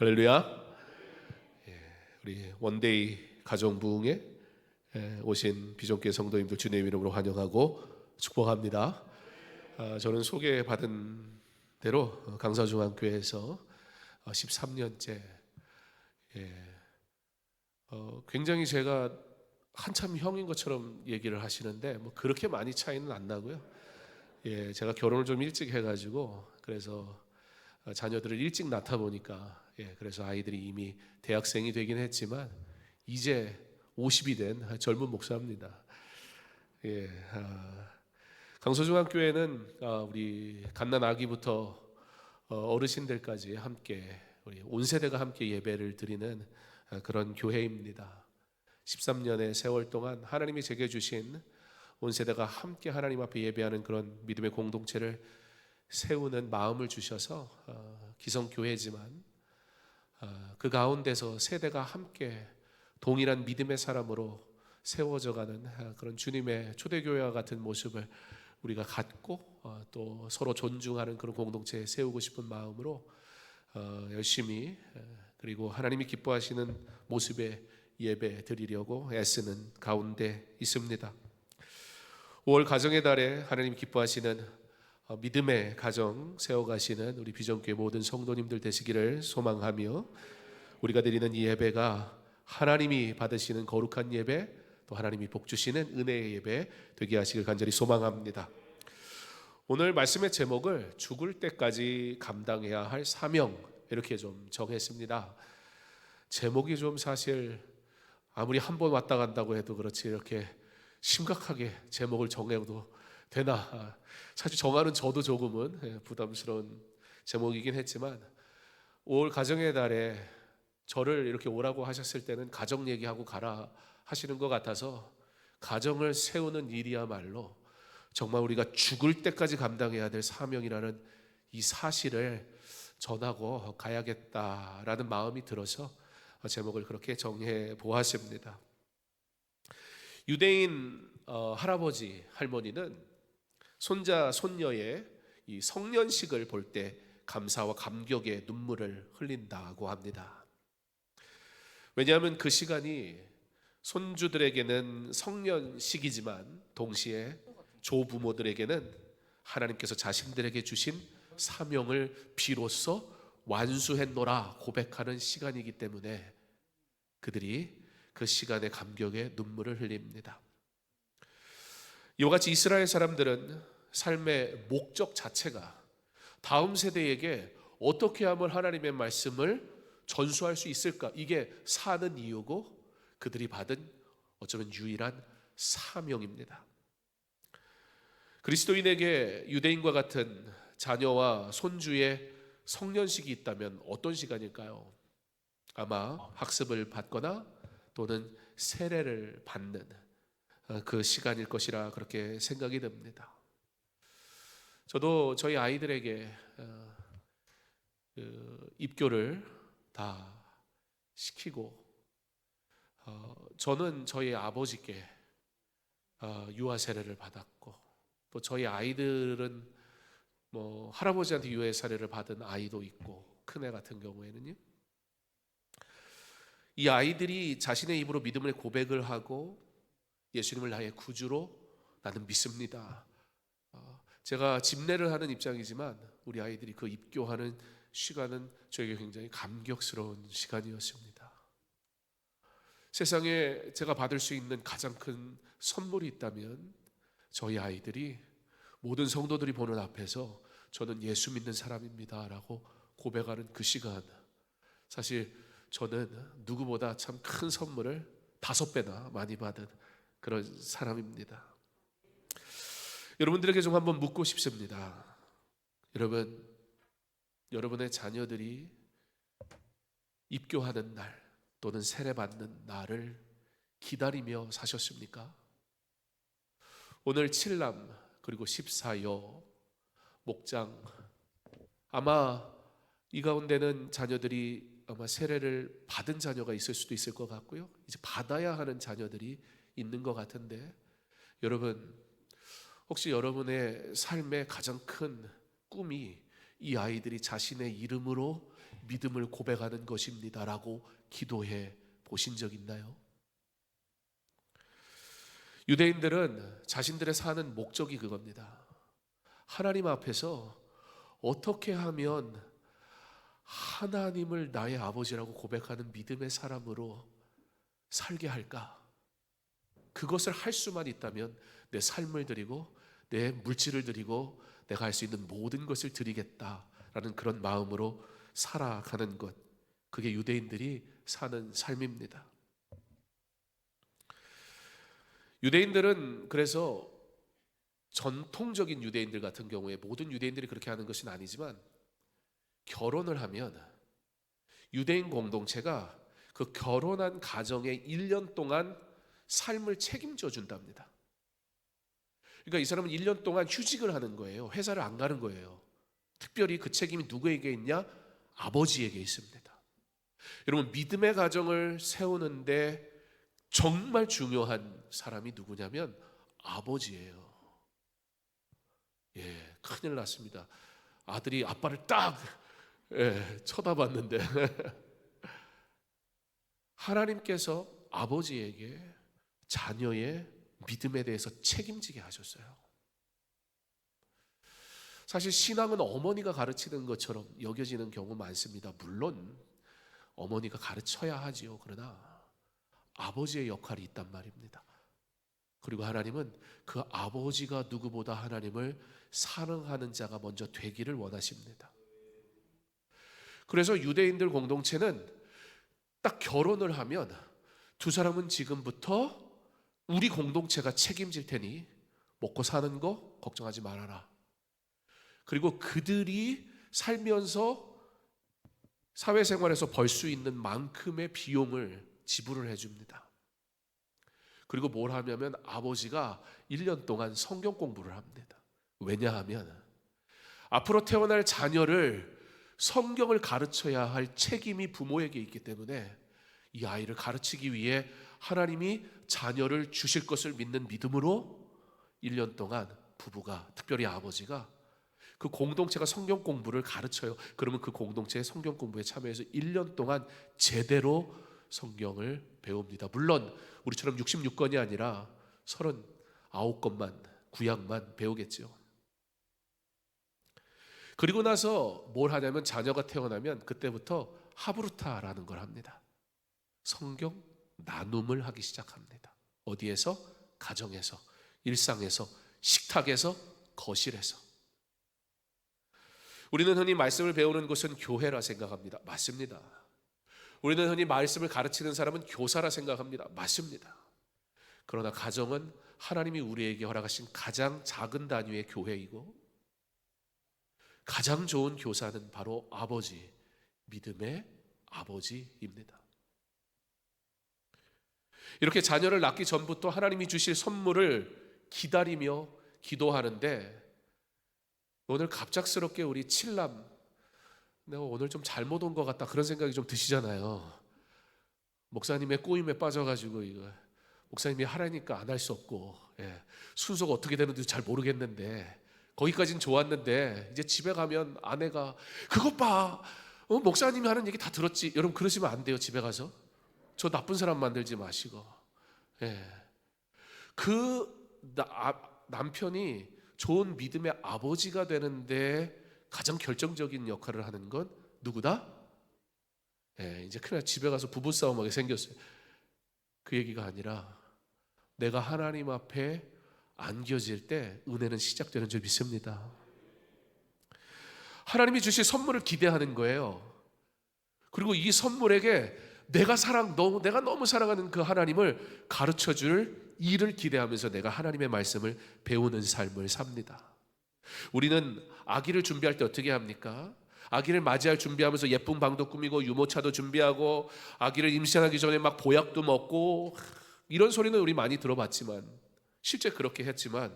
할렐루야. 우리 원데이 가정 부흥에 오신 비전교회 성도님들 주님의 이름으로 환영하고 축복합니다. 저는 소개받은 대로 강서중앙교회에서 13년째 굉장히 제가 한참 형인 것처럼 얘기를 하시는데 뭐 그렇게 많이 차이는 안 나고요. 제가 결혼을 좀 일찍 해가지고 그래서 자녀들을 일찍 낳다 보니까 그래서 아이들이 이미 대학생이 되긴 했지만 이제 50이 된 젊은 목사입니다. 강서중앙교회는 우리 갓난 아기부터 어르신들까지 함께 우리 온 세대가 함께 예배를 드리는 그런 교회입니다. 13년의 세월 동안 하나님이 제게 주신 온 세대가 함께 하나님 앞에 예배하는 그런 믿음의 공동체를 세우는 마음을 주셔서 기성교회지만 그 가운데서 세대가 함께 동일한 믿음의 사람으로 세워져가는 그런 주님의 초대교회와 같은 모습을 우리가 갖고 또 서로 존중하는 그런 공동체에 세우고 싶은 마음으로 열심히 그리고 하나님이 기뻐하시는 모습의 예배 드리려고 애쓰는 가운데 있습니다. 5월 가정의 달에 하나님이 기뻐하시는 믿음의 가정 세워가시는 우리 비전교회 모든 성도님들 되시기를 소망하며 우리가 드리는 이 예배가 하나님이 받으시는 거룩한 예배 또 하나님이 복주시는 은혜의 예배 되게 하시길 간절히 소망합니다. 오늘 말씀의 제목을 죽을 때까지 감당해야 할 사명 이렇게 좀 정했습니다. 제목이 좀 사실 아무리 한 번 왔다 간다고 해도 그렇지 이렇게 심각하게 제목을 정해도 되나 사실 정하는 저도 조금은 부담스러운 제목이긴 했지만 5월 가정의 달에 저를 이렇게 오라고 하셨을 때는 가정 얘기하고 가라 하시는 것 같아서 가정을 세우는 일이야말로 정말 우리가 죽을 때까지 감당해야 될 사명이라는 이 사실을 전하고 가야겠다라는 마음이 들어서 제목을 그렇게 정해 보았습니다. 유대인 할아버지 할머니는 손자 손녀의 이 성년식을 볼 때 감사와 감격의 눈물을 흘린다고 합니다. 왜냐하면 그 시간이 손주들에게는 성년식이지만 동시에 조부모들에게는 하나님께서 자신들에게 주신 사명을 비로소 완수했노라 고백하는 시간이기 때문에 그들이 그 시간의 감격의 눈물을 흘립니다. 이와 같이 이스라엘 사람들은 삶의 목적 자체가 다음 세대에게 어떻게 하면 하나님의 말씀을 전수할 수 있을까? 이게 사는 이유고 그들이 받은 어쩌면 유일한 사명입니다. 그리스도인에게 유대인과 같은 자녀와 손주의 성년식이 있다면 어떤 시간일까요? 아마 학습을 받거나 또는 세례를 받는 그 시간일 것이라 그렇게 생각이 됩니다. 저도 저희 아이들에게 입교를 다 시키고 저는 저희 아버지께 유아 세례를 받았고 또 저희 아이들은 뭐 할아버지한테 유아 세례를 받은 아이도 있고 큰애 같은 경우에는요. 이 아이들이 자신의 입으로 믿음을 고백을 하고 예수님을 나의 구주로 나는 믿습니다. 제가 집례를 하는 입장이지만 우리 아이들이 그 입교하는 시간은 저에게 굉장히 감격스러운 시간이었습니다. 세상에 제가 받을 수 있는 가장 큰 선물이 있다면 저희 아이들이 모든 성도들이 보는 앞에서 저는 예수 믿는 사람입니다 라고 고백하는 그 시간, 사실 저는 누구보다 참 큰 선물을 5배나 많이 받은 그런 사람입니다. 여러분들에게 좀 한번 묻고 싶습니다. 여러분의 자녀들이 입교하는 날 또는 세례받는 날을 기다리며 사셨습니까? 오늘 7남 그리고 14여 목장, 아마 이 가운데는 자녀들이 아마 세례를 받은 자녀가 있을 수도 있을 것 같고요, 이제 받아야 하는 자녀들이 있는 것 같은데, 여러분 혹시 여러분의 삶의 가장 큰 꿈이 이 아이들이 자신의 이름으로 믿음을 고백하는 것입니다라고 기도해 보신 적 있나요? 유대인들은 자신들의 사는 목적이 그겁니다. 하나님 앞에서 어떻게 하면 하나님을 나의 아버지라고 고백하는 믿음의 사람으로 살게 할까? 그것을 할 수만 있다면 내 삶을 드리고 내 물질을 드리고 내가 할 수 있는 모든 것을 드리겠다라는 그런 마음으로 살아가는 것, 그게 유대인들이 사는 삶입니다. 유대인들은 그래서 전통적인 유대인들 같은 경우에, 모든 유대인들이 그렇게 하는 것은 아니지만, 결혼을 하면 유대인 공동체가 그 결혼한 가정에 1년 동안 삶을 책임져 준답니다. 그러니까 이 사람은 1년 동안 휴직을 하는 거예요. 회사를 안 가는 거예요. 특별히 그 책임이 누구에게 있냐? 아버지에게 있습니다. 여러분, 믿음의 가정을 세우는데 정말 중요한 사람이 누구냐면 아버지예요. 큰일 났습니다. 아들이 아빠를 딱 쳐다봤는데 하나님께서 아버지에게 자녀의 믿음에 대해서 책임지게 하셨어요. 사실 신앙은 어머니가 가르치는 것처럼 여겨지는 경우 많습니다. 물론 어머니가 가르쳐야 하지요. 그러나 아버지의 역할이 있단 말입니다. 그리고 하나님은 그 아버지가 누구보다 하나님을 사랑하는 자가 먼저 되기를 원하십니다. 그래서 유대인들 공동체는 딱 결혼을 하면 두 사람은 지금부터 우리 공동체가 책임질 테니 먹고 사는 거 걱정하지 말아라. 그리고 그들이 살면서 사회생활에서 벌 수 있는 만큼의 비용을 지불을 해줍니다. 그리고 뭘 하냐면 아버지가 1년 동안 성경 공부를 합니다. 왜냐하면 앞으로 태어날 자녀를 성경을 가르쳐야 할 책임이 부모에게 있기 때문에 이 아이를 가르치기 위해 하나님이 자녀를 주실 것을 믿는 믿음으로 1년 동안 부부가, 특별히 아버지가 그 공동체가 성경 공부를 가르쳐요. 그러면 그 공동체의 성경 공부에 참여해서 1년 동안 제대로 성경을 배웁니다. 물론 우리처럼 66권이 아니라 39권만, 구약만 배우겠죠. 그리고 나서 뭘 하냐면 자녀가 태어나면 그때부터 하브루타라는 걸 합니다. 성경 나눔을 하기 시작합니다. 어디에서? 가정에서, 일상에서, 식탁에서, 거실에서. 우리는 흔히 말씀을 배우는 곳은 교회라 생각합니다. 맞습니다. 우리는 흔히 말씀을 가르치는 사람은 교사라 생각합니다. 맞습니다. 그러나 가정은 하나님이 우리에게 허락하신 가장 작은 단위의 교회이고 가장 좋은 교사는 바로 아버지, 믿음의 아버지입니다. 이렇게 자녀를 낳기 전부터 하나님이 주실 선물을 기다리며 기도하는데, 오늘 갑작스럽게 우리 칠남, 내가 오늘 좀 잘못 온 것 같다 그런 생각이 좀 드시잖아요. 목사님의 꼬임에 빠져가지고 이거 목사님이 하라니까 안 할 수 없고, 순서가 어떻게 되는지 잘 모르겠는데 거기까지는 좋았는데 이제 집에 가면 아내가 그것 봐, 목사님이 하는 얘기 다 들었지. 여러분 그러시면 안 돼요. 집에 가서 저 나쁜 사람 만들지 마시고. 남편이 좋은 믿음의 아버지가 되는데 가장 결정적인 역할을 하는 건 누구다? 이제 큰일 집에 가서 부부싸움하게 생겼어요. 그 얘기가 아니라 내가 하나님 앞에 안겨질 때 은혜는 시작되는 줄 믿습니다. 하나님이 주실 선물을 기대하는 거예요. 그리고 이 선물에게 내가 너무 사랑하는 그 하나님을 가르쳐줄 일을 기대하면서 내가 하나님의 말씀을 배우는 삶을 삽니다. 우리는 아기를 준비할 때 어떻게 합니까? 아기를 맞이할 준비하면서 예쁜 방도 꾸미고 유모차도 준비하고 아기를 임신하기 전에 막 보약도 먹고, 이런 소리는 우리 많이 들어봤지만 실제 그렇게 했지만,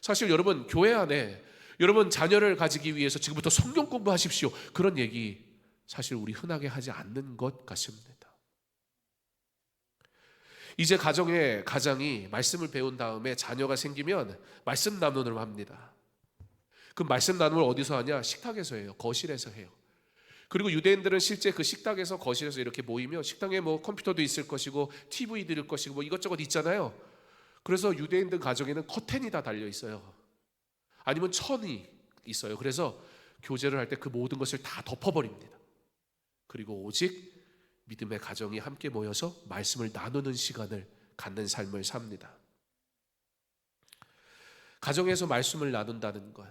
사실 여러분 교회 안에 여러분 자녀를 가지기 위해서 지금부터 성경 공부하십시오 그런 얘기 사실 우리 흔하게 하지 않는 것 같습니다. 이제 가장이 말씀을 배운 다음에 자녀가 생기면 말씀 나눔을 합니다. 그 말씀 나눔을 어디서 하냐? 식탁에서 해요. 거실에서 해요. 그리고 유대인들은 실제 그 식탁에서 거실에서 이렇게 모이면 식당에 뭐 컴퓨터도 있을 것이고 TV도 있을 것이고 뭐 이것저것 있잖아요. 그래서 유대인들 가정에는 커튼이 다 달려 있어요. 아니면 천이 있어요. 그래서 교제를 할 때 그 모든 것을 다 덮어버립니다. 그리고 오직 믿음의 가정이 함께 모여서 말씀을 나누는 시간을 갖는 삶을 삽니다. 가정에서 말씀을 나눈다는 것,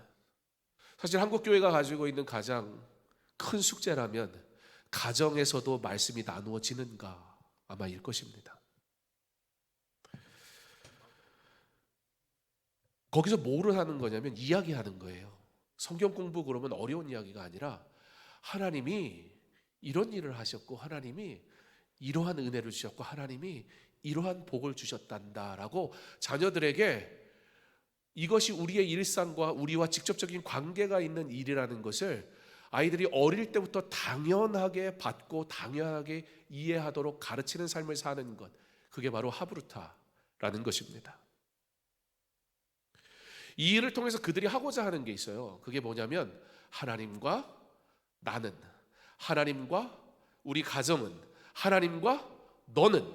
사실 한국교회가 가지고 있는 가장 큰 숙제라면 가정에서도 말씀이 나누어지는가 아마일 것입니다. 거기서 뭐를 하는 거냐면 이야기하는 거예요. 성경 공부 그러면 어려운 이야기가 아니라 하나님이 이런 일을 하셨고 하나님이 이러한 은혜를 주셨고 하나님이 이러한 복을 주셨단다라고 자녀들에게 이것이 우리의 일상과 우리와 직접적인 관계가 있는 일이라는 것을 아이들이 어릴 때부터 당연하게 받고 당연하게 이해하도록 가르치는 삶을 사는 것, 그게 바로 하브루타라는 것입니다. 이 일을 통해서 그들이 하고자 하는 게 있어요. 그게 뭐냐면 하나님과 나는, 하나님과 우리 가정은, 하나님과 너는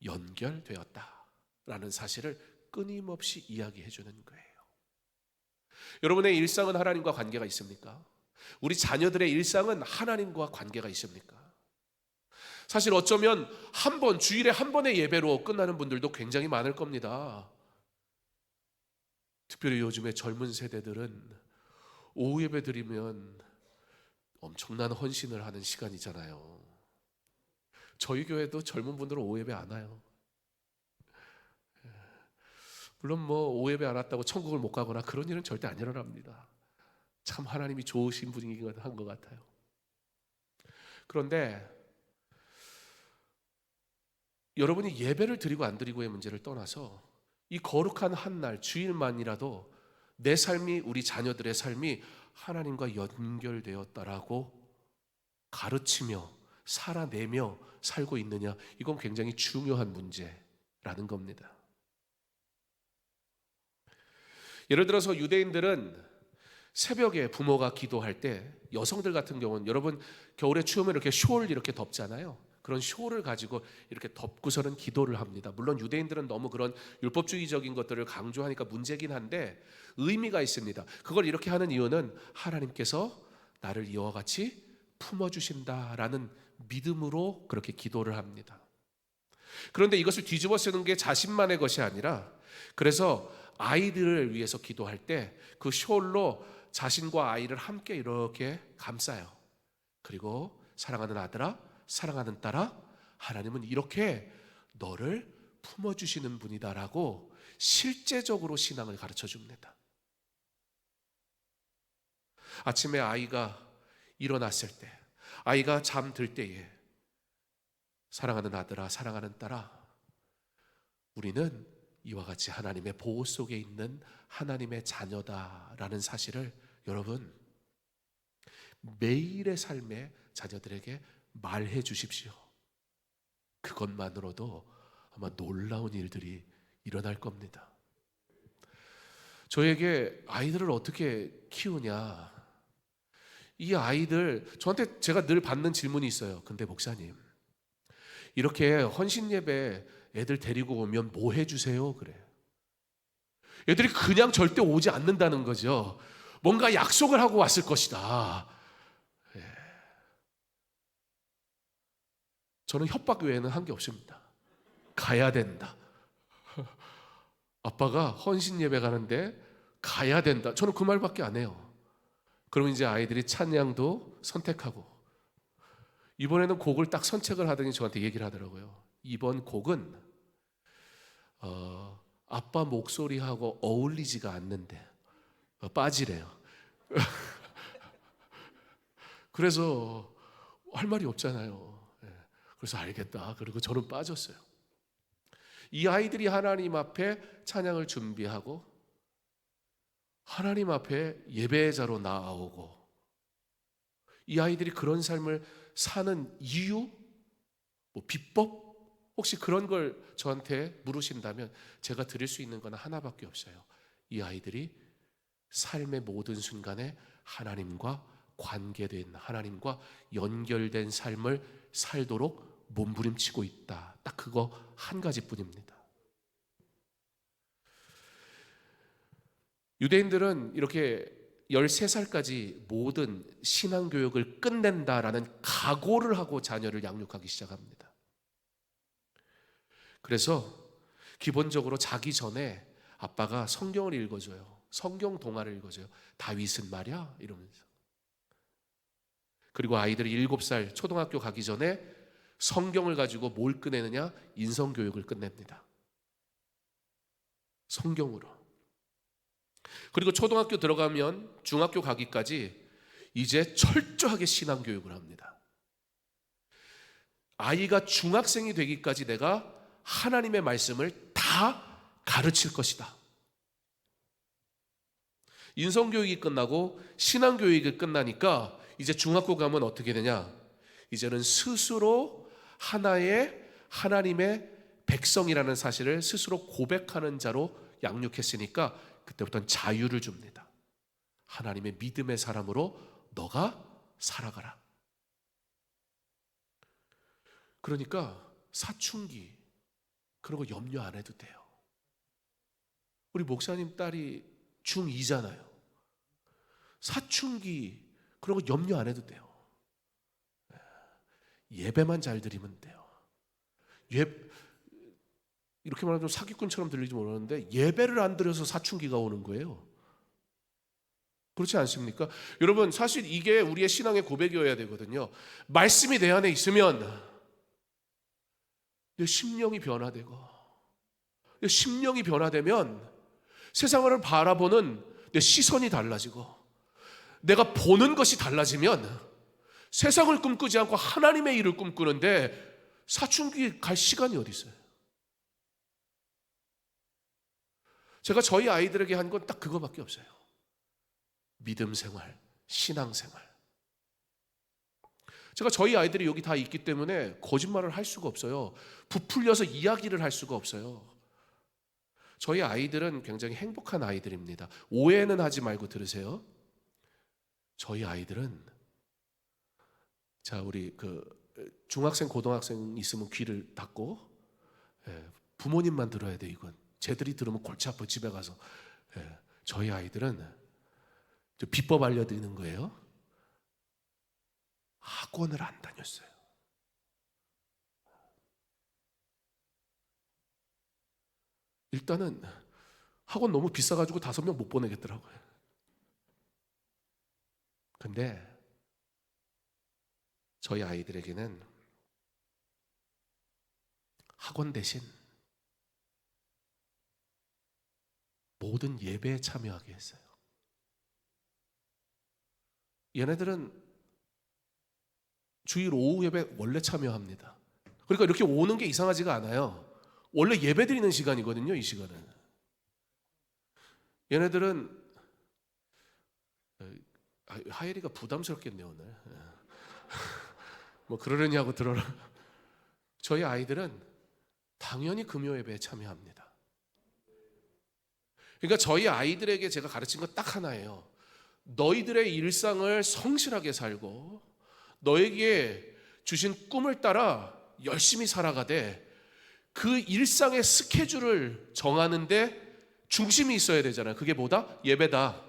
연결되었다라는 사실을 끊임없이 이야기해 주는 거예요. 여러분의 일상은 하나님과 관계가 있습니까? 우리 자녀들의 일상은 하나님과 관계가 있습니까? 사실 어쩌면 주일에 한 번의 예배로 끝나는 분들도 굉장히 많을 겁니다. 특별히 요즘에 젊은 세대들은 오후 예배 드리면 엄청난 헌신을 하는 시간이잖아요. 저희 교회도 젊은 분들은 오후 예배 안 와요. 물론 뭐 오후 예배 안 왔다고 천국을 못 가거나 그런 일은 절대 안 일어납니다. 참 하나님이 좋으신 분이긴 한 것 같아요. 그런데 여러분이 예배를 드리고 안 드리고의 문제를 떠나서 이 거룩한 한 날 주일만이라도 내 삶이, 우리 자녀들의 삶이 하나님과 연결되었다라고 가르치며 살아내며 살고 있느냐, 이건 굉장히 중요한 문제라는 겁니다. 예를 들어서 유대인들은 새벽에 부모가 기도할 때, 여성들 같은 경우는 여러분 겨울에 추우면 이렇게 숄 이렇게 덮잖아요. 그런 숄을 가지고 이렇게 덮고서는 기도를 합니다. 물론 유대인들은 너무 그런 율법주의적인 것들을 강조하니까 문제긴 한데 의미가 있습니다. 그걸 이렇게 하는 이유는 하나님께서 나를 이와 같이 품어주신다라는 믿음으로 그렇게 기도를 합니다. 그런데 이것을 뒤집어 쓰는 게 자신만의 것이 아니라, 그래서 아이들을 위해서 기도할 때 그 숄로 자신과 아이를 함께 이렇게 감싸요. 그리고 사랑하는 아들아, 사랑하는 딸아, 하나님은 이렇게 너를 품어주시는 분이다라고 실제적으로 신앙을 가르쳐 줍니다. 아침에 아이가 일어났을 때, 아이가 잠들 때에 사랑하는 아들아, 사랑하는 딸아, 우리는 이와 같이 하나님의 보호 속에 있는 하나님의 자녀다라는 사실을 여러분 매일의 삶에 자녀들에게 말해 주십시오. 그것만으로도 아마 놀라운 일들이 일어날 겁니다. 저에게 아이들을 어떻게 키우냐, 이 아이들, 저한테 제가 늘 받는 질문이 있어요. 근데 목사님, 이렇게 헌신 예배 애들 데리고 오면 뭐 해주세요? 그래요. 애들이 그냥 절대 오지 않는다는 거죠. 뭔가 약속을 하고 왔을 것이다. 예. 저는 협박 외에는 한 게 없습니다. 가야 된다. 아빠가 헌신 예배 가는데 가야 된다. 저는 그 말밖에 안 해요. 그러면 이제 아이들이 찬양도 선택하고, 이번에는 곡을 딱 선택을 하더니 저한테 얘기를 하더라고요. 이번 곡은 아빠 목소리하고 어울리지가 않는데 빠지래요. 그래서 할 말이 없잖아요. 그래서 알겠다. 그리고 저는 빠졌어요. 이 아이들이 하나님 앞에 찬양을 준비하고 하나님 앞에 예배자로 나아오고, 이 아이들이 그런 삶을 사는 이유, 비법, 혹시 그런 걸 저한테 물으신다면 제가 드릴 수 있는 건 하나밖에 없어요. 이 아이들이 삶의 모든 순간에 하나님과 관계된 하나님과 연결된 삶을 살도록 몸부림치고 있다. 딱 그거 한 가지뿐입니다. 유대인들은 이렇게 13살까지 모든 신앙교육을 끝낸다라는 각오를 하고 자녀를 양육하기 시작합니다. 그래서 기본적으로 자기 전에 아빠가 성경을 읽어줘요. 성경 동화를 읽어줘요. 다윗은 말이야 이러면서. 그리고 아이들이 7살 초등학교 가기 전에 성경을 가지고 뭘 끝내느냐? 인성교육을 끝냅니다. 성경으로. 그리고 초등학교 들어가면 중학교 가기까지 이제 철저하게 신앙교육을 합니다. 아이가 중학생이 되기까지 내가 하나님의 말씀을 다 가르칠 것이다. 인성교육이 끝나고 신앙교육이 끝나니까 이제 중학교 가면 어떻게 되냐? 이제는 스스로 하나의 하나님의 백성이라는 사실을 스스로 고백하는 자로 양육했으니까 그때부터는 자유를 줍니다. 하나님의 믿음의 사람으로 너가 살아가라. 그러니까 사춘기 그런 거 염려 안 해도 돼요. 우리 목사님 딸이 중2잖아요. 사춘기 그런 거 염려 안 해도 돼요. 예배만 잘 드리면 돼요. 이렇게 말하면 좀 사기꾼처럼 들리지 모르는데 예배를 안 드려서 사춘기가 오는 거예요. 그렇지 않습니까? 여러분 사실 이게 우리의 신앙의 고백이어야 되거든요. 말씀이 내 안에 있으면 내 심령이 변화되고 내 심령이 변화되면 세상을 바라보는 내 시선이 달라지고 내가 보는 것이 달라지면 세상을 꿈꾸지 않고 하나님의 일을 꿈꾸는데 사춘기 갈 시간이 어디 있어요? 제가 저희 아이들에게 한 건 딱 그거밖에 없어요. 믿음 생활, 신앙 생활. 제가 저희 아이들이 여기 다 있기 때문에 거짓말을 할 수가 없어요. 부풀려서 이야기를 할 수가 없어요. 저희 아이들은 굉장히 행복한 아이들입니다. 오해는 하지 말고 들으세요. 저희 아이들은 자 우리 중학생 고등학생 있으면 귀를 닫고 부모님만 들어야 돼. 이건 쟤들이 들으면 골치 아파 집에 가서. 저희 아이들은 비법 알려드리는 거예요. 학원을 안 다녔어요. 일단은 학원 너무 비싸가지고 5명 못 보내겠더라고요. 근데 저희 아이들에게는 학원 대신 모든 예배에 참여하게 했어요. 얘네들은 주일 오후 예배 원래 참여합니다. 그러니까 이렇게 오는 게 이상하지가 않아요. 원래 예배 드리는 시간이거든요, 이 시간은. 얘네들은 하예리가 부담스럽겠네 오늘. 뭐 그러려니 하고 들어라. 저희 아이들은 당연히 금요 예배에 참여합니다. 그러니까 저희 아이들에게 제가 가르친 건 딱 하나예요. 너희들의 일상을 성실하게 살고 너에게 주신 꿈을 따라 열심히 살아가되 그 일상의 스케줄을 정하는데 중심이 있어야 되잖아요. 그게 뭐다? 예배다.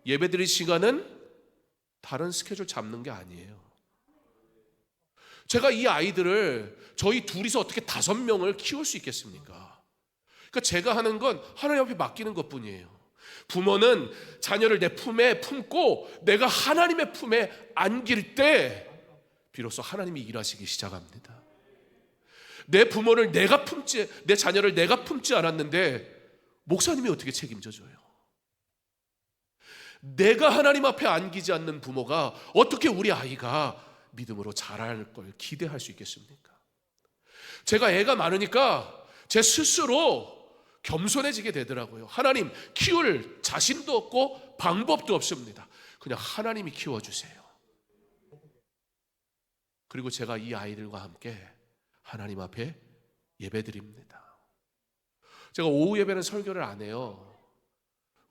예배드릴 시간은 다른 스케줄 잡는 게 아니에요. 제가 이 아이들을 저희 둘이서 어떻게 5명을 키울 수 있겠습니까? 그러니까 제가 하는 건 하나님 앞에 맡기는 것뿐이에요. 부모는 자녀를 내 품에 품고 내가 하나님의 품에 안길 때 비로소 하나님이 일하시기 시작합니다. 내 부모를 내 자녀를 내가 품지 않았는데 목사님이 어떻게 책임져줘요? 내가 하나님 앞에 안기지 않는 부모가 어떻게 우리 아이가 믿음으로 자랄 걸 기대할 수 있겠습니까? 제가 애가 많으니까 제 스스로 겸손해지게 되더라고요. 하나님 키울 자신도 없고 방법도 없습니다. 그냥 하나님이 키워주세요. 그리고 제가 이 아이들과 함께 하나님 앞에 예배드립니다. 제가 오후 예배는 설교를 안 해요.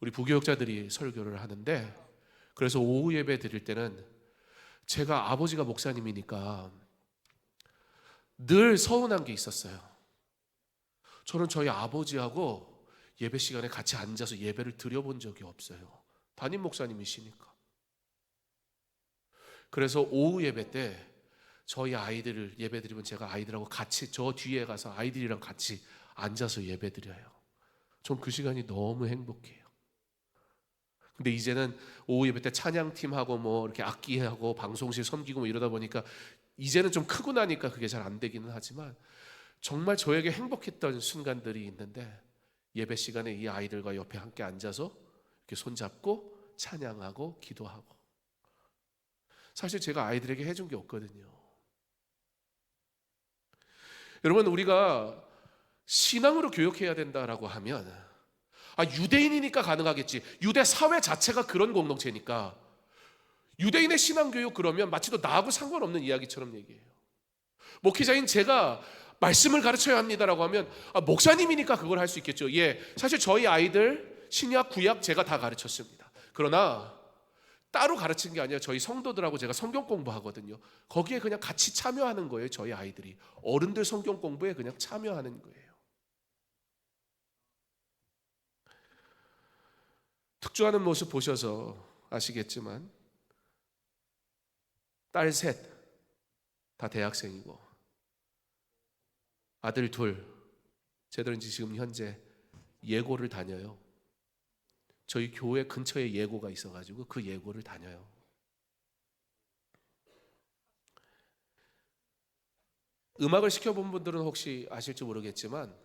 우리 부교육자들이 설교를 하는데 그래서 오후 예배 드릴 때는 제가 아버지가 목사님이니까 늘 서운한 게 있었어요. 저는 저희 아버지하고 예배 시간에 같이 앉아서 예배를 드려본 적이 없어요. 담임 목사님이시니까. 그래서 오후 예배 때 저희 아이들을 예배 드리면 제가 아이들하고 같이 저 뒤에 가서 아이들이랑 같이 앉아서 예배 드려요. 전 그 시간이 너무 행복해요. 근데 이제는 오후 예배 때 찬양팀하고 뭐 이렇게 악기하고 방송실 섬기고 뭐 이러다 보니까 이제는 좀 크고 나니까 그게 잘 안 되기는 하지만 정말 저에게 행복했던 순간들이 있는데 예배 시간에 이 아이들과 옆에 함께 앉아서 이렇게 손잡고 찬양하고 기도하고. 사실 제가 아이들에게 해준 게 없거든요. 여러분, 우리가 신앙으로 교육해야 된다라고 하면 유대인이니까 가능하겠지. 유대 사회 자체가 그런 공동체니까 유대인의 신앙교육 그러면 마치 또 나하고 상관없는 이야기처럼 얘기해요. 목회자인 제가 말씀을 가르쳐야 합니다라고 하면 목사님이니까 그걸 할 수 있겠죠. 예, 사실 저희 아이들 신약 구약 제가 다 가르쳤습니다. 그러나 따로 가르친 게 아니라 저희 성도들하고 제가 성경 공부하거든요. 거기에 그냥 같이 참여하는 거예요. 저희 아이들이 어른들 성경 공부에 그냥 참여하는 거예요. 특주하는 모습 보셔서 아시겠지만 딸 셋 다 대학생이고 아들 둘 쟤들은 지금 현재 예고를 다녀요. 저희 교회 근처에 예고가 있어가지고 그 예고를 다녀요. 음악을 시켜본 분들은 혹시 아실지 모르겠지만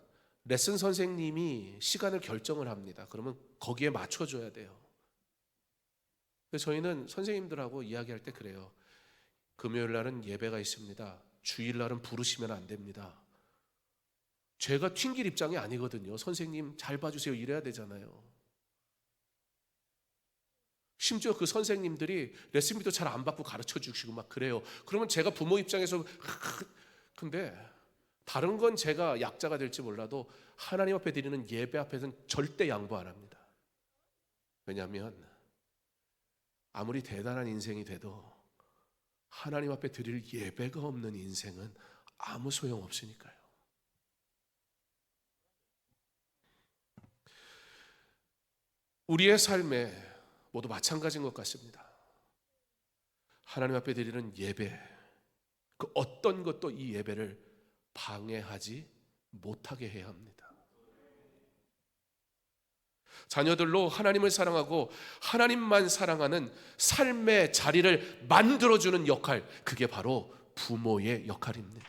레슨 선생님이 시간을 결정을 합니다. 그러면 거기에 맞춰줘야 돼요. 그래서 저희는 선생님들하고 이야기할 때 그래요. 금요일 날은 예배가 있습니다. 주일 날은 부르시면 안 됩니다. 제가 튕길 입장이 아니거든요. 선생님 잘 봐주세요 이래야 되잖아요. 심지어 그 선생님들이 레슨비도 잘 안 받고 가르쳐 주시고 막 그래요. 그러면 제가 부모 입장에서 근데 다른 건 제가 약자가 될지 몰라도 하나님 앞에 드리는 예배 앞에서는 절대 양보 안 합니다. 왜냐하면 아무리 대단한 인생이 돼도 하나님 앞에 드릴 예배가 없는 인생은 아무 소용 없으니까요. 우리의 삶에 모두 마찬가지인 것 같습니다. 하나님 앞에 드리는 예배, 그 어떤 것도 이 예배를 방해하지 못하게 해야 합니다. 자녀들로 하나님을 사랑하고 하나님만 사랑하는 삶의 자리를 만들어주는 역할, 그게 바로 부모의 역할입니다.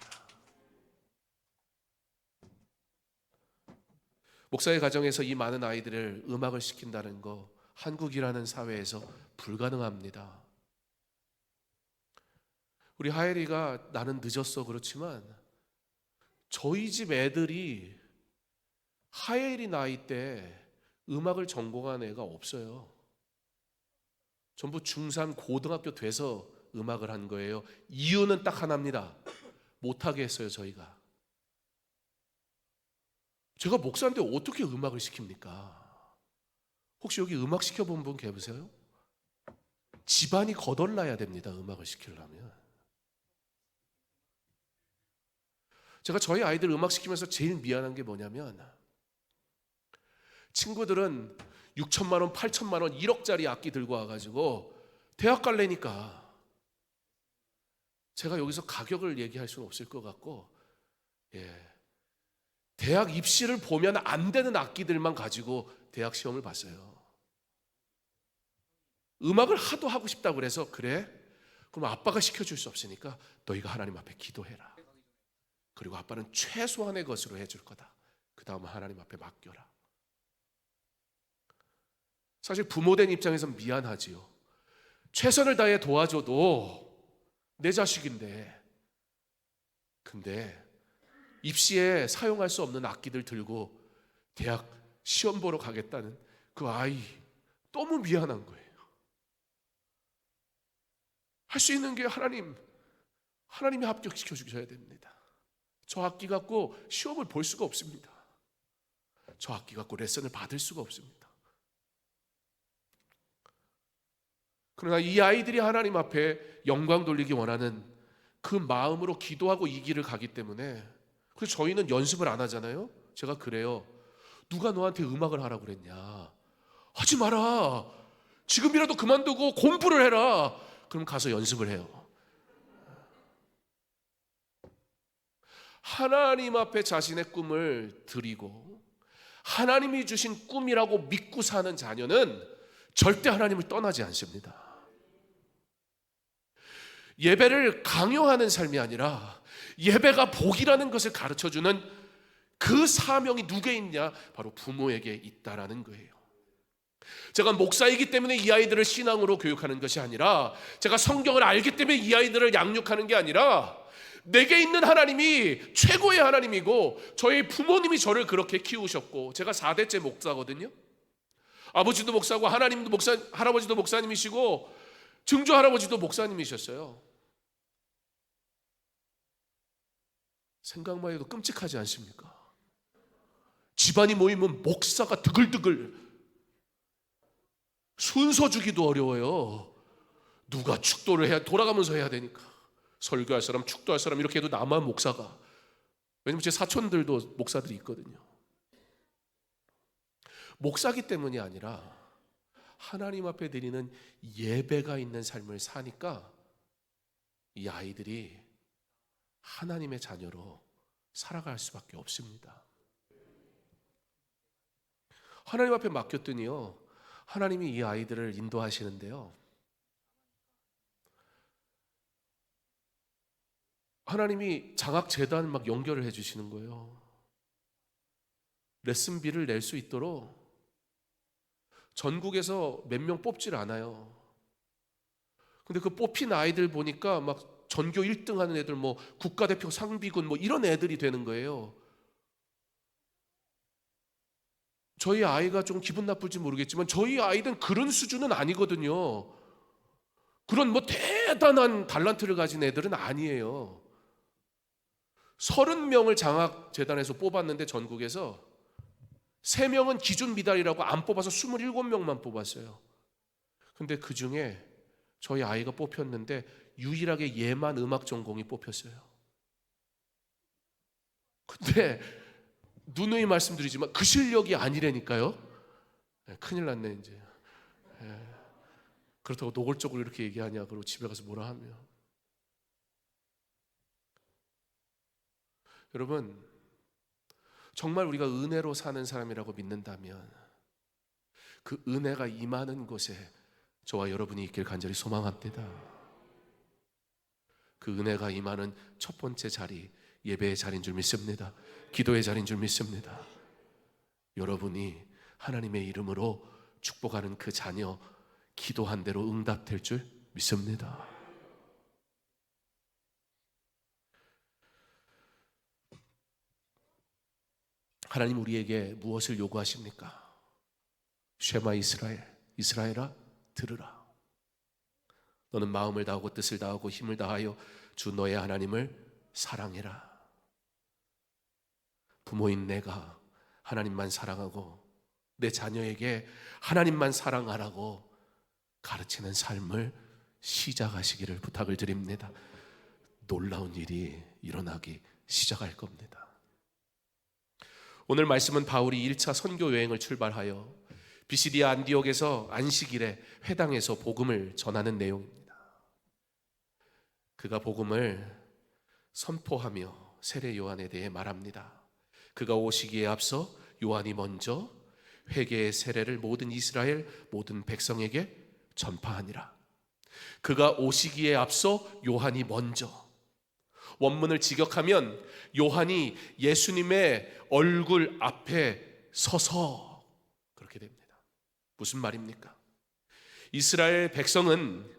목사의 가정에서 이 많은 아이들을 음악을 시킨다는 거 한국이라는 사회에서 불가능합니다. 우리 하엘이가 나는 늦었어 그렇지만 저희 집 애들이 하엘이 나이 때 음악을 전공한 애가 없어요. 전부 중3 고등학교 돼서 음악을 한 거예요. 이유는 딱 하나입니다. 못하게 했어요. 저희가. 제가 목사인데 어떻게 음악을 시킵니까? 혹시 여기 음악 시켜본 분 계세요? 집안이 거덜나야 됩니다. 음악을 시키려면. 제가 저희 아이들 음악 시키면서 제일 미안한 게 뭐냐면 친구들은 6천만 원, 8천만 원, 1억짜리 악기 들고 와가지고 대학 갈래니까 제가 여기서 가격을 얘기할 수는 없을 것 같고 대학 입시를 보면 안 되는 악기들만 가지고 대학 시험을 봤어요. 음악을 하도 하고 싶다고 그래서 그래? 그럼 아빠가 시켜줄 수 없으니까 너희가 하나님 앞에 기도해라. 그리고 아빠는 최소한의 것으로 해줄 거다. 그 다음은 하나님 앞에 맡겨라. 사실 부모된 입장에서 미안하지요. 최선을 다해 도와줘도 내 자식인데 근데 입시에 사용할 수 없는 악기들 들고 대학 시험 보러 가겠다는 그 아이 너무 미안한 거예요. 할 수 있는 게 하나님이 합격시켜 주셔야 됩니다. 저 악기 갖고 시험을 볼 수가 없습니다. 저 악기 갖고 레슨을 받을 수가 없습니다. 그러나 이 아이들이 하나님 앞에 영광 돌리기 원하는 그 마음으로 기도하고 이 길을 가기 때문에, 그래서 저희는 연습을 안 하잖아요. 제가 그래요. 누가 너한테 음악을 하라고 그랬냐? 하지 마라. 지금이라도 그만두고 공부를 해라. 그럼 가서 연습을 해요. 하나님 앞에 자신의 꿈을 드리고 하나님이 주신 꿈이라고 믿고 사는 자녀는 절대 하나님을 떠나지 않습니다. 예배를 강요하는 삶이 아니라 예배가 복이라는 것을 가르쳐주는 그 사명이 누구에 있냐? 바로 부모에게 있다라는 거예요. 제가 목사이기 때문에 이 아이들을 신앙으로 교육하는 것이 아니라, 제가 성경을 알기 때문에 이 아이들을 양육하는 게 아니라, 내게 있는 하나님이 최고의 하나님이고 저희 부모님이 저를 그렇게 키우셨고, 제가 4대째 목사거든요. 아버지도 목사고 하나님도 목사, 할아버지도 목사님이시고 증조 할아버지도 목사님이셨어요. 생각만 해도 끔찍하지 않습니까? 집안이 모이면 목사가 드글드글, 순서 주기도 어려워요. 누가 축도를 해야, 돌아가면서 해야 되니까. 설교할 사람, 축도할 사람 이렇게 해도 나만 목사가. 왜냐면 제 사촌들도 목사들이 있거든요. 목사기 때문이 아니라 하나님 앞에 드리는 예배가 있는 삶을 사니까 이 아이들이 하나님의 자녀로 살아갈 수밖에 없습니다. 하나님 앞에 맡겼더니요, 하나님이 이 아이들을 인도하시는데요, 하나님이 장학재단 막 연결을 해주시는 거예요. 레슨비를 낼 수 있도록. 전국에서 몇 명 뽑질 않아요. 근데 그 뽑힌 아이들 보니까 막 전교 1등 하는 애들, 뭐 국가대표 상비군 뭐 이런 애들이 되는 거예요. 저희 아이가 좀 기분 나쁠지 모르겠지만 저희 아이는 그런 수준은 아니거든요. 그런 뭐 대단한 달란트를 가진 애들은 아니에요. 30명을 장학재단에서 뽑았는데 전국에서 3명은 기준 미달이라고 안 뽑아서 27명만 뽑았어요. 근데 그 중에 저희 아이가 뽑혔는데 유일하게 얘만 음악 전공이 뽑혔어요. 근데 누누이 말씀드리지만 그 실력이 아니라니까요. 큰일 났네 이제. 그렇다고 노골적으로 이렇게 얘기하냐, 그리고 집에 가서 뭐라 하며. 여러분, 정말 우리가 은혜로 사는 사람이라고 믿는다면 그 은혜가 임하는 곳에 저와 여러분이 있길 간절히 소망합니다. 그 은혜가 임하는 첫 번째 자리, 예배의 자리인 줄 믿습니다. 기도의 자리인 줄 믿습니다. 여러분이 하나님의 이름으로 축복하는 그 자녀, 기도한 대로 응답될 줄 믿습니다. 하나님 우리에게 무엇을 요구하십니까? 쉐마 이스라엘, 이스라엘아 들으라. 너는 마음을 다하고 뜻을 다하고 힘을 다하여 주 너의 하나님을 사랑해라. 부모인 내가 하나님만 사랑하고 내 자녀에게 하나님만 사랑하라고 가르치는 삶을 시작하시기를 부탁을 드립니다. 놀라운 일이 일어나기 시작할 겁니다. 오늘 말씀은 바울이 1차 선교 여행을 출발하여 비시디아 안디옥에서 안식일에 회당에서 복음을 전하는 내용입니다. 그가 복음을 선포하며 세례 요한에 대해 말합니다. 그가 오시기에 앞서 요한이 먼저 회개의 세례를 모든 이스라엘 모든 백성에게 전파하니라. 그가 오시기에 앞서 요한이 먼저. 원문을 직역하면 요한이 예수님의 얼굴 앞에 서서, 그렇게 됩니다. 무슨 말입니까? 이스라엘 백성은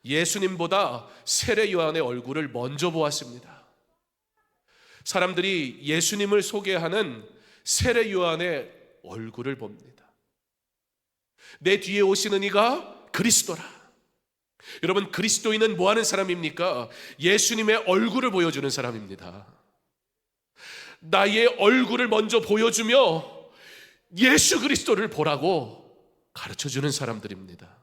예수님보다 세례 요한의 얼굴을 먼저 보았습니다. 사람들이 예수님을 소개하는 세례 요한의 얼굴을 봅니다. 내 뒤에 오시는 이가 그리스도라. 여러분, 그리스도인은 뭐 하는 사람입니까? 예수님의 얼굴을 보여주는 사람입니다. 나의 얼굴을 먼저 보여주며 예수 그리스도를 보라고 가르쳐주는 사람들입니다.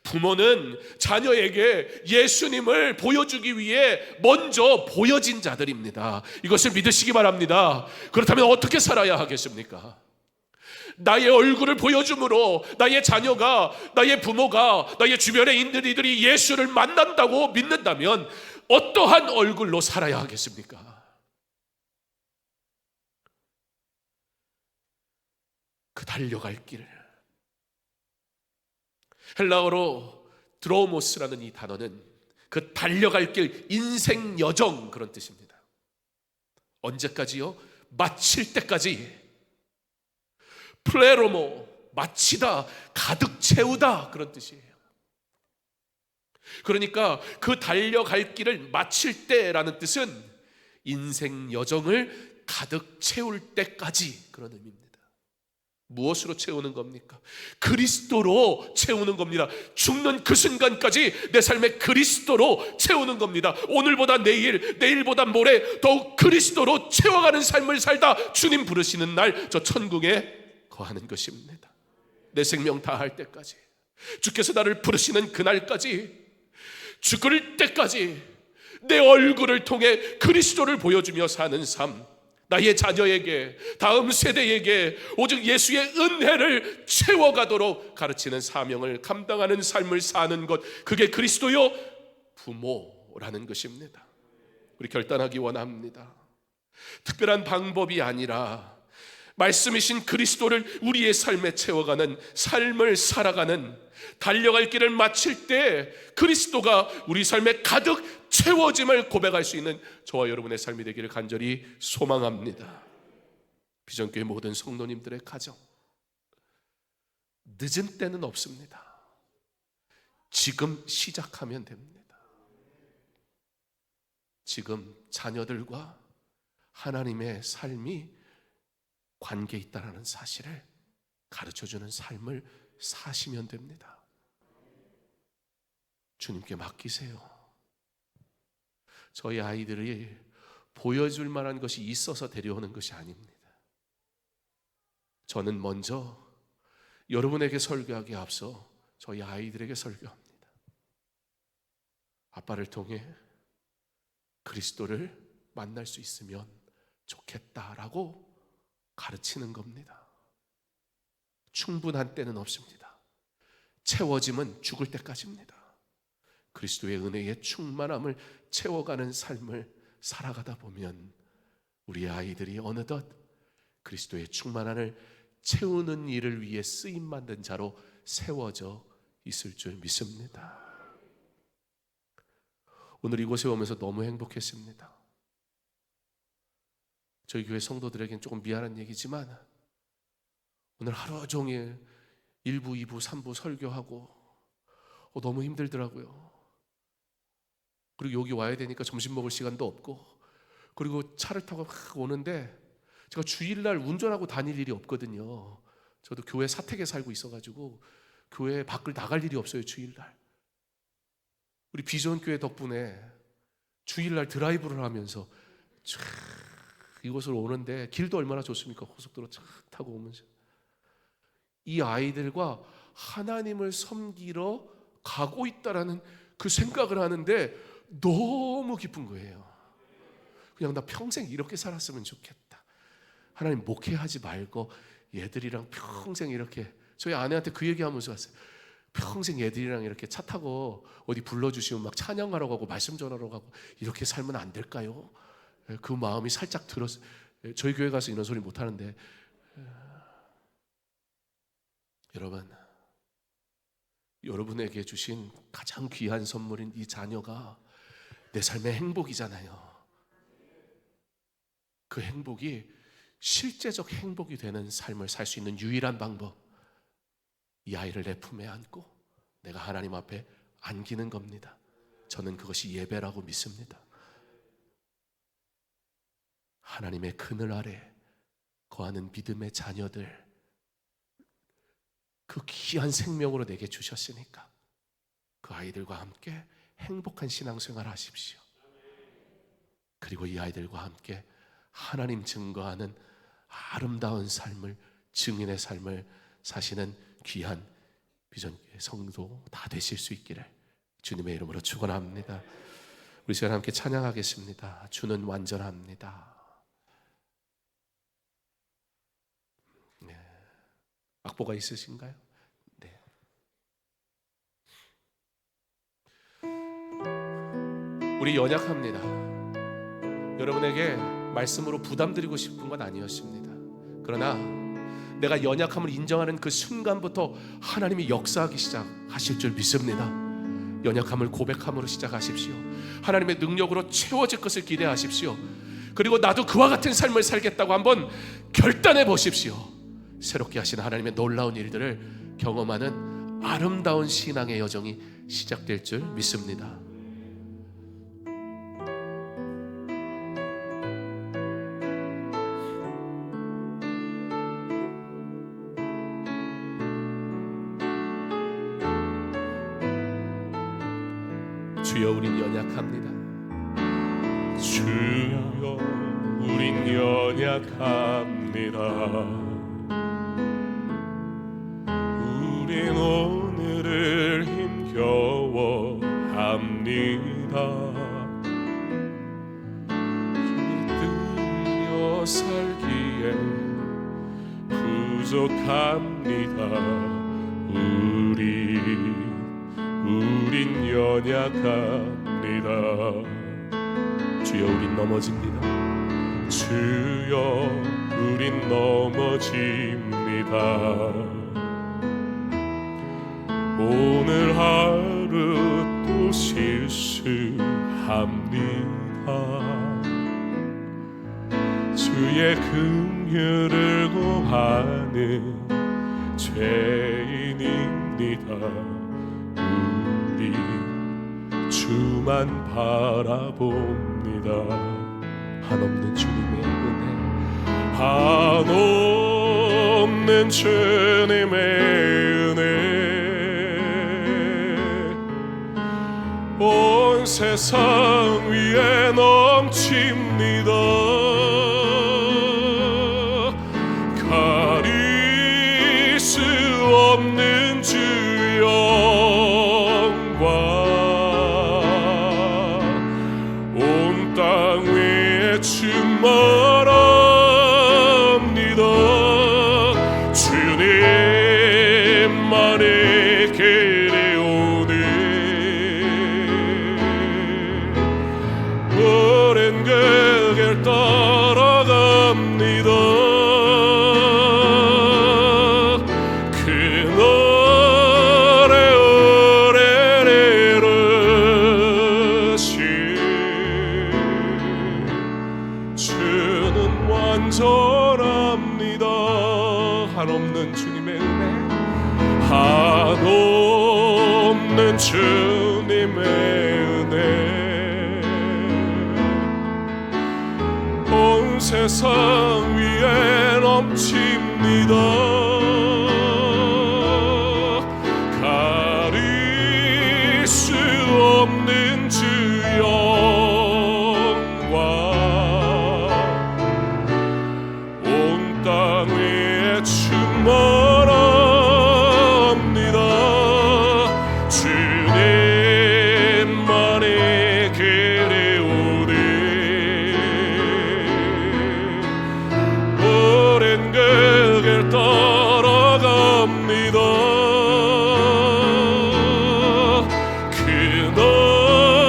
부모는 자녀에게 예수님을 보여주기 위해 먼저 보여진 자들입니다. 이것을 믿으시기 바랍니다. 그렇다면 어떻게 살아야 하겠습니까? 나의 얼굴을 보여줌으로 나의 자녀가, 나의 부모가, 나의 주변에 있는 이들이 예수를 만난다고 믿는다면 어떠한 얼굴로 살아야 하겠습니까? 그 달려갈 길, 헬라어로 드로모스라는 이 단어는 그 달려갈 길, 인생 여정, 그런 뜻입니다. 언제까지요? 마칠 때까지. 플레로모, 마치다, 가득 채우다, 그런 뜻이에요. 그러니까 그 달려갈 길을 마칠 때라는 뜻은 인생 여정을 가득 채울 때까지, 그런 의미입니다. 무엇으로 채우는 겁니까? 그리스도로 채우는 겁니다. 죽는 그 순간까지 내 삶에 그리스도로 채우는 겁니다. 오늘보다 내일, 내일보다 모레 더욱 그리스도로 채워가는 삶을 살다 주님 부르시는 날 저 천국에 거하는 것입니다. 내 생명 다할 때까지, 주께서 나를 부르시는 그날까지, 죽을 때까지 내 얼굴을 통해 그리스도를 보여주며 사는 삶, 나의 자녀에게, 다음 세대에게 오직 예수의 은혜를 채워가도록 가르치는 사명을 감당하는 삶을 사는 것, 그게 그리스도요 부모라는 것입니다. 우리 결단하기 원합니다. 특별한 방법이 아니라 말씀이신 그리스도를 우리의 삶에 채워가는 삶을 살아가는, 달려갈 길을 마칠 때 그리스도가 우리 삶에 가득 채워짐을 고백할 수 있는 저와 여러분의 삶이 되기를 간절히 소망합니다. 비전교회 모든 성도님들의 가정, 늦은 때는 없습니다. 지금 시작하면 됩니다. 지금 자녀들과 하나님의 삶이 관계 있다라는 사실을 가르쳐주는 삶을 사시면 됩니다. 주님께 맡기세요. 저희 아이들이 보여줄 만한 것이 있어서 데려오는 것이 아닙니다. 저는 먼저 여러분에게 설교하기에 앞서 저희 아이들에게 설교합니다. 아빠를 통해 그리스도를 만날 수 있으면 좋겠다라고 가르치는 겁니다. 충분한 때는 없습니다. 채워짐은 죽을 때까지입니다. 그리스도의 은혜의 충만함을 채워가는 삶을 살아가다 보면 우리 아이들이 어느덧 그리스도의 충만함을 채우는 일을 위해 쓰임받는 자로 세워져 있을 줄 믿습니다. 오늘 이곳에 오면서 너무 행복했습니다. 저희 교회 성도들에겐 조금 미안한 얘기지만 오늘 하루 종일 1부, 2부, 3부 설교하고 너무 힘들더라고요. 그리고 여기 와야 되니까 점심 먹을 시간도 없고, 그리고 차를 타고 막 오는데 제가 주일날 운전하고 다닐 일이 없거든요. 저도 교회 사택에 살고 있어가지고 교회 밖을 나갈 일이 없어요. 주일날 우리 비전교회 덕분에 주일날 드라이브를 하면서 촤 이곳을 오는데 길도 얼마나 좋습니까? 고속도로 착 타고 오면서 이 아이들과 하나님을 섬기러 가고 있다라는 그 생각을 하는데 너무 기쁜 거예요. 그냥 나 평생 이렇게 살았으면 좋겠다. 하나님 목회하지 말고 얘들이랑 평생 이렇게, 저희 아내한테 그 얘기하면서 왔어요. 평생 얘들이랑 이렇게 차 타고 어디 불러주시면 막 찬양하러 가고 말씀 전하러 가고 이렇게 살면 안 될까요? 그 마음이 살짝 들었어요. 저희 교회 가서 이런 소리 못 하는데 여러분, 여러분에게 주신 가장 귀한 선물인 이 자녀가 내 삶의 행복이잖아요. 그 행복이 실제적 행복이 되는 삶을 살 수 있는 유일한 방법, 이 아이를 내 품에 안고 내가 하나님 앞에 안기는 겁니다. 저는 그것이 예배라고 믿습니다. 하나님의 그늘 아래 거하는 믿음의 자녀들, 그 귀한 생명으로 내게 주셨으니까 그 아이들과 함께 행복한 신앙생활 하십시오. 그리고 이 아이들과 함께 하나님 증거하는 아름다운 삶을, 증인의 삶을 사시는 귀한 비전교회 성도 다 되실 수 있기를 주님의 이름으로 축원합니다. 우리 시간 함께 찬양하겠습니다. 주는 완전합니다. 네. 악보가 있으신가요? 네. 우리 연약합니다. 여러분에게 말씀으로 부담드리고 싶은 건 아니었습니다. 그러나 내가 연약함을 인정하는 그 순간부터 하나님이 역사하기 시작하실 줄 믿습니다. 연약함을 고백함으로 시작하십시오. 하나님의 능력으로 채워질 것을 기대하십시오. 그리고 나도 그와 같은 삶을 살겠다고 한번 결단해 보십시오. 새롭게 하시는 하나님의 놀라운 일들을 경험하는 아름다운 신앙의 여정이 시작될 줄 믿습니다. 주여 우린 연약합니다. 주여 우린 연약합니다. 우린 오늘을 힘겨워합니다. 힘들여 살기에 부족합니다. 우린 연약합니다. 주여 우린 넘어집니다. 주여 우린 넘어집니다. 오늘 하루 또 실수합니다. 주의 긍휼을 구하는 죄인입니다. 우리 주만 바라봅니다. 한없는 주님의 은혜, 한없는 주님의 은혜, 온 세상 위에 넘칩니다. 가릴 수 없는 주 영광, 온 땅 위에 충만합니다. 주님만의 길이 오니 오랜 그 길 따라갑니다. 완전합니다. 한없는 주님의 은혜, 한없는 주님의 은혜, 온 세상 위에 넘칩니다. 가릴 수 없는 주 영광, 땅 위에 충만합니다. 주님만의 길이 오니 오랜 그 길 따라갑니다.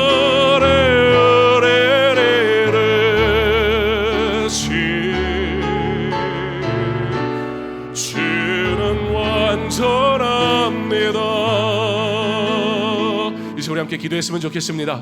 그날의 은혜를 주는 완전합니다. 이제 우리 함께 기도했으면 좋겠습니다.